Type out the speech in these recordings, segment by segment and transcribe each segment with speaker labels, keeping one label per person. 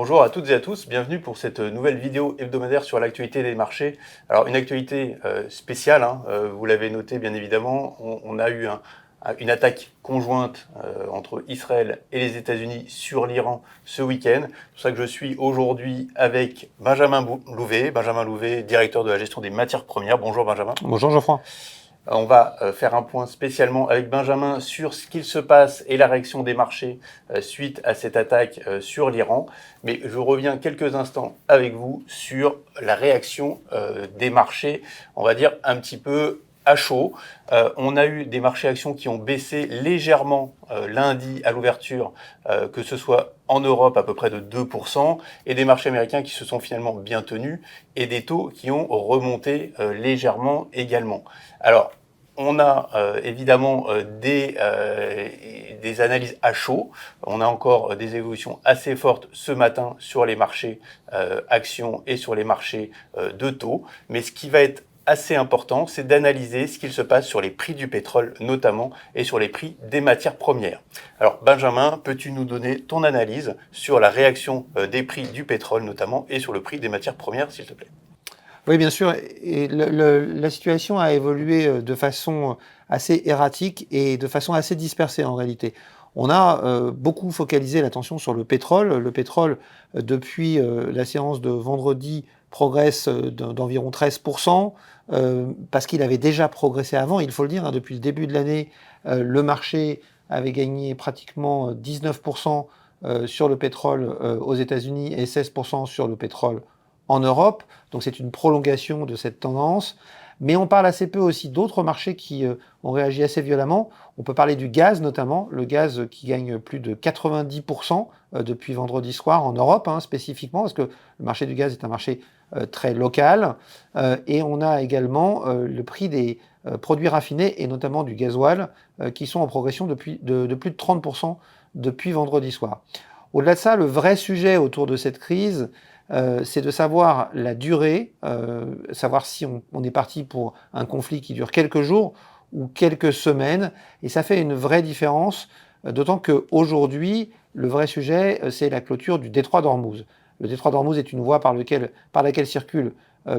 Speaker 1: Bonjour à toutes et à tous, bienvenue pour cette nouvelle vidéo hebdomadaire sur l'actualité des marchés. Alors une actualité spéciale, vous l'avez noté bien évidemment, on a eu une attaque conjointe entre Israël et les États-Unis sur l'Iran ce week-end. C'est pour ça que je suis aujourd'hui avec Benjamin Louvet, directeur de la gestion des matières premières. Bonjour Benjamin.
Speaker 2: Bonjour Geoffroy.
Speaker 1: On va faire un point spécialement avec Benjamin sur ce qu'il se passe et la réaction des marchés suite à cette attaque sur l'Iran. Mais je reviens quelques instants avec vous sur la réaction des marchés, on va dire un petit peu à chaud. On a eu des marchés actions qui ont baissé légèrement lundi à l'ouverture, que ce soit en Europe à peu près de 2%, et des marchés américains qui se sont finalement bien tenus, et des taux qui ont remonté légèrement également. Alors, on a évidemment des analyses à chaud. On a encore des évolutions assez fortes ce matin sur les marchés actions et sur les marchés de taux. Mais ce qui va être assez important, c'est d'analyser ce qu'il se passe sur les prix du pétrole notamment et sur les prix des matières premières. Alors Benjamin, peux-tu nous donner ton analyse sur la réaction des prix du pétrole notamment et sur le prix des matières premières, s'il te plaît ?
Speaker 2: Oui, bien sûr. Et la situation a évolué de façon assez erratique et de façon assez dispersée en réalité. On a beaucoup focalisé l'attention sur le pétrole. Le pétrole, depuis la séance de vendredi, progresse d'environ 13%, parce qu'il avait déjà progressé avant, il faut le dire, depuis le début de l'année, le marché avait gagné pratiquement 19% sur le pétrole aux États-Unis et 16% sur le pétrole en Europe. Donc c'est une prolongation de cette tendance. Mais on parle assez peu aussi d'autres marchés qui ont réagi assez violemment. On peut parler du gaz notamment, le gaz qui gagne plus de 90% depuis vendredi soir en Europe, spécifiquement, parce que le marché du gaz est un marché très local. Et on a également le prix des produits raffinés, et notamment du gasoil, qui sont en progression de plus de 30% depuis vendredi soir. Au-delà de ça, le vrai sujet autour de cette crise, c'est de savoir la durée, savoir si on est parti pour un conflit qui dure quelques jours ou quelques semaines. Et ça fait une vraie différence, d'autant qu'aujourd'hui, le vrai sujet, c'est la clôture du détroit d'Ormuz. Le détroit d'Ormuz est une voie par laquelle circule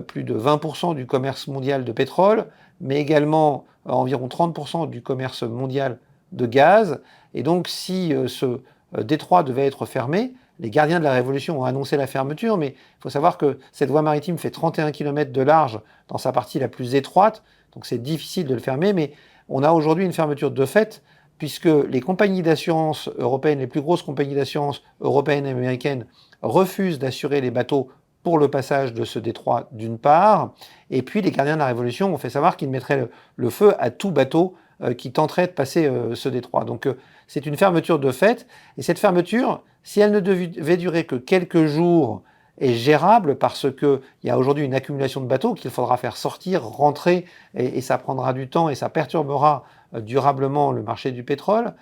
Speaker 2: plus de 20% du commerce mondial de pétrole, mais également environ 30% du commerce mondial de gaz. Et donc, si ce détroit devait être fermé, les gardiens de la Révolution ont annoncé la fermeture, mais il faut savoir que cette voie maritime fait 31 km de large dans sa partie la plus étroite, donc c'est difficile de le fermer, mais on a aujourd'hui une fermeture de fait, puisque les compagnies d'assurance européennes, les plus grosses compagnies d'assurance européennes et américaines, refusent d'assurer les bateaux pour le passage de ce détroit d'une part, et puis les gardiens de la Révolution ont fait savoir qu'ils mettraient le feu à tout bateau qui tenterait de passer ce détroit. Donc c'est une fermeture de fait, et cette fermeture, si elle ne devait durer que quelques jours, est gérable parce qu'il y a aujourd'hui une accumulation de bateaux qu'il faudra faire sortir, rentrer, et ça prendra du temps et ça perturbera durablement le marché du pétrole,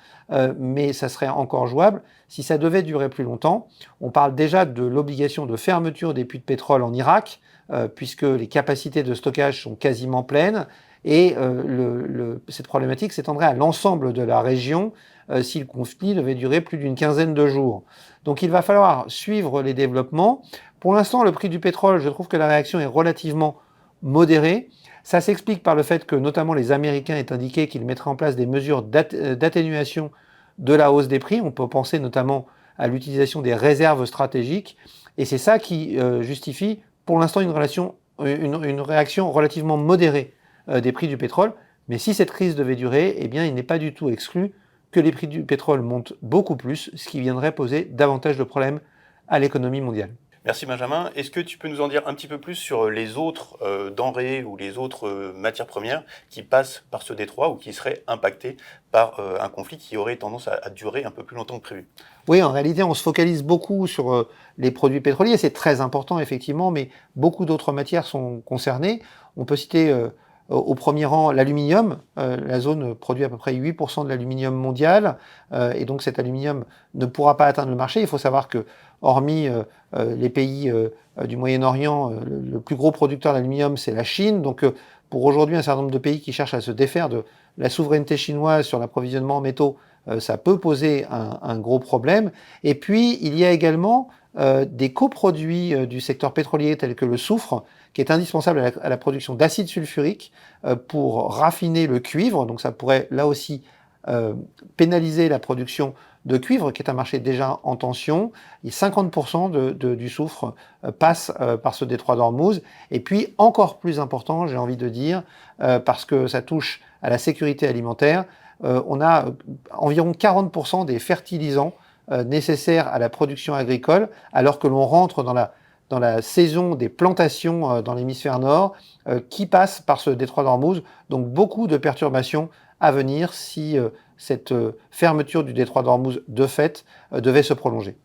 Speaker 2: mais ça serait encore jouable. Si ça devait durer plus longtemps, on parle déjà de l'obligation de fermeture des puits de pétrole en Irak, puisque les capacités de stockage sont quasiment pleines, et cette problématique s'étendrait à l'ensemble de la région si le conflit devait durer plus d'une quinzaine de jours. Donc il va falloir suivre les développements. Pour l'instant, le prix du pétrole, je trouve que la réaction est relativement modérée. Ça s'explique par le fait que notamment les Américains aient indiqué qu'ils mettraient en place des mesures d'atténuation de la hausse des prix. On peut penser notamment à l'utilisation des réserves stratégiques. Et c'est ça qui justifie pour l'instant une réaction relativement modérée des prix du pétrole. Mais si cette crise devait durer, eh bien, il n'est pas du tout exclu que les prix du pétrole montent beaucoup plus, ce qui viendrait poser davantage de problèmes à l'économie mondiale.
Speaker 1: Merci Benjamin. Est-ce que tu peux nous en dire un petit peu plus sur les autres denrées ou les autres matières premières qui passent par ce détroit ou qui seraient impactées par un conflit qui aurait tendance à durer un peu plus longtemps que prévu ?
Speaker 2: Oui, en réalité, on se focalise beaucoup sur les produits pétroliers. C'est très important, effectivement, mais beaucoup d'autres matières sont concernées. On peut citer au premier rang l'aluminium. La zone produit à peu près 8% de l'aluminium mondial, et donc cet aluminium ne pourra pas atteindre le marché. Il faut savoir que, hormis les pays du Moyen-Orient, le plus gros producteur d'aluminium, c'est la Chine. Donc pour aujourd'hui, un certain nombre de pays qui cherchent à se défaire de la souveraineté chinoise sur l'approvisionnement en métaux, ça peut poser un gros problème. Et puis, il y a également des coproduits du secteur pétrolier tels que le soufre, qui est indispensable à la production d'acide sulfurique pour raffiner le cuivre. Donc ça pourrait là aussi pénaliser la production de cuivre, qui est un marché déjà en tension. Et 50% du soufre passe par ce détroit d'Ormuz. Et puis, encore plus important, j'ai envie de dire, parce que ça touche à la sécurité alimentaire, on a environ 40% des fertilisants nécessaires à la production agricole, alors que l'on rentre dans la saison des plantations dans l'hémisphère nord, qui passe par ce détroit d'Ormuz. Donc beaucoup de perturbations à venir si cette fermeture du détroit d'Ormuz de fait devait se prolonger.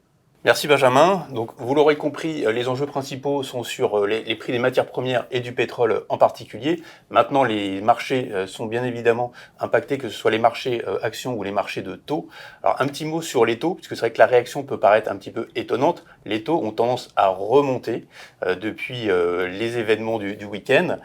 Speaker 1: Merci Benjamin. Donc vous l'aurez compris, les enjeux principaux sont sur les prix des matières premières et du pétrole en particulier. Maintenant, les marchés sont bien évidemment impactés, que ce soit les marchés actions ou les marchés de taux. Alors un petit mot sur les taux, puisque c'est vrai que la réaction peut paraître un petit peu étonnante. Les taux ont tendance à remonter depuis les événements du week-end.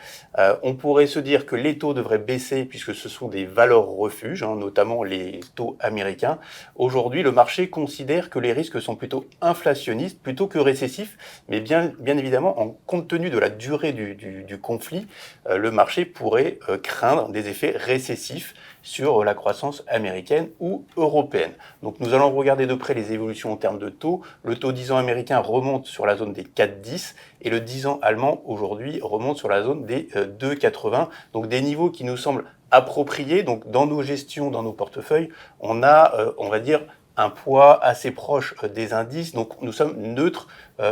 Speaker 1: On pourrait se dire que les taux devraient baisser puisque ce sont des valeurs refuges, notamment les taux américains. Aujourd'hui, le marché considère que les risques sont plutôt inflationniste plutôt que récessif, mais bien évidemment, en compte tenu de la durée du conflit, le marché pourrait craindre des effets récessifs sur la croissance américaine ou européenne. Donc nous allons regarder de près les évolutions en termes de taux. Le taux 10 ans américain remonte sur la zone des 4,10 et le 10 ans allemand aujourd'hui remonte sur la zone des 2,80. Donc des niveaux qui nous semblent appropriés. Donc dans nos gestions, dans nos portefeuilles, on a, on va dire, un poids assez proche des indices, donc nous sommes neutres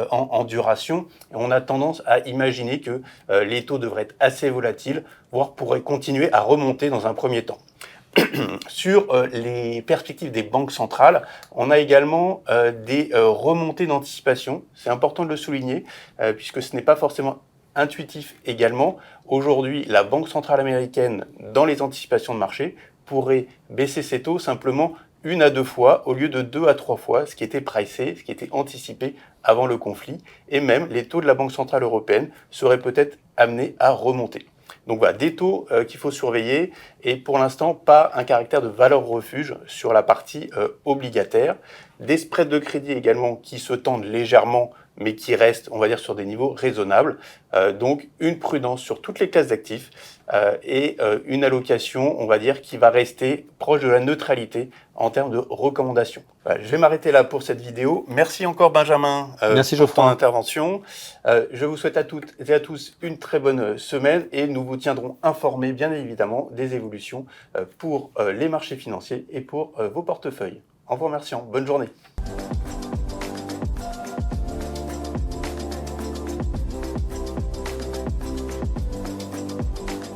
Speaker 1: en duration. Et on a tendance à imaginer que les taux devraient être assez volatiles, voire pourraient continuer à remonter dans un premier temps. Sur les perspectives des banques centrales, on a également des remontées d'anticipation. C'est important de le souligner, puisque ce n'est pas forcément intuitif également. Aujourd'hui, la Banque centrale américaine, dans les anticipations de marché, pourrait baisser ses taux simplement 1 à 2 fois au lieu de 2 à 3 fois, ce qui était pricé, ce qui était anticipé avant le conflit. Et même les taux de la Banque centrale européenne seraient peut-être amenés à remonter. Donc voilà, des taux qu'il faut surveiller et pour l'instant pas un caractère de valeur refuge sur la partie obligataire. Des spreads de crédit également qui se tendent légèrement mais qui restent, on va dire, sur des niveaux raisonnables. Donc une prudence sur toutes les classes d'actifs et une allocation, on va dire, qui va rester proche de la neutralité en termes de recommandations. Voilà, je vais m'arrêter là pour cette vidéo. Merci encore Benjamin
Speaker 2: Merci
Speaker 1: pour ton
Speaker 2: Geoffroy.
Speaker 1: intervention. Je vous souhaite à toutes et à tous une très bonne semaine et nous vous tiendrons informés bien évidemment des évolutions pour les marchés financiers et pour vos portefeuilles. En vous remerciant. Bonne journée.